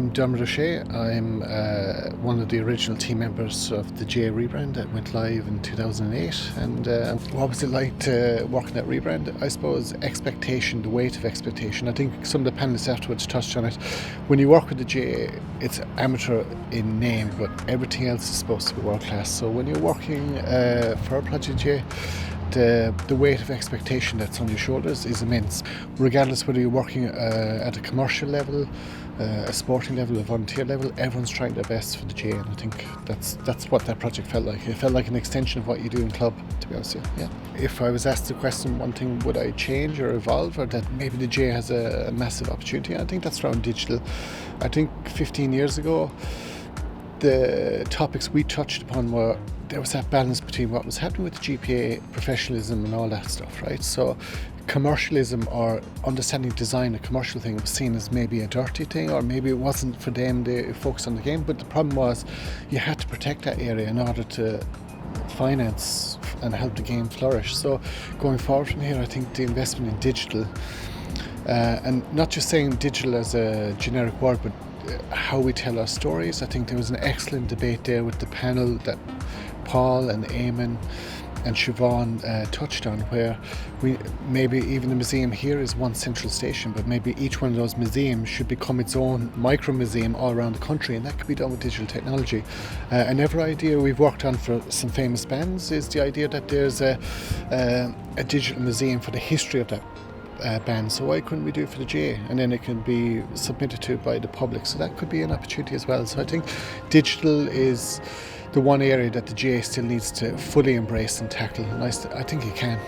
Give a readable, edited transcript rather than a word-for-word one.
I'm Dermot O'Shea. I'm one of the original team members of the GAA rebrand that went live in 2008. And what was it like to work on that rebrand? I suppose expectation, the weight of expectation. I think some of the panelists afterwards touched on it. When you work with the GAA, it's amateur in name, but everything else is supposed to be world class. So when you're working for a project GAA, the weight of expectation that's on your shoulders is immense, regardless whether you're working at a commercial level, a sporting level, a volunteer level. Everyone's trying their best for the GAA, and I think that's what that project felt like. It felt like an extension of what you do in club, to be honest with you. Yeah. If I was asked the question, one thing would I change or evolve, or that maybe the GAA has a massive opportunity, I think that's around digital. I think 15 years ago, the topics we touched upon were, there was that balance between what was happening with the GPA, professionalism and all that stuff, right? So commercialism or understanding design, a commercial thing, was seen as maybe a dirty thing, or maybe it wasn't for them, they focused on the game. But the problem was you had to protect that area in order to finance and help the game flourish. So going forward from here, I think the investment in digital, and not just saying digital as a generic word, but how we tell our stories. I think there was an excellent debate there with the panel that Paul and Eamon and Siobhan touched on, where we maybe even the museum here is one central station, but maybe each one of those museums should become its own micro museum all around the country, and that could be done with digital technology. Another idea we've worked on for some famous bands is the idea that there's a digital museum for the history of that band. So why couldn't we do it for the GAA, and then it can be submitted to by the public? So that could be an opportunity as well. So I think digital is the one area that the GAA still needs to fully embrace and tackle, and I think it can.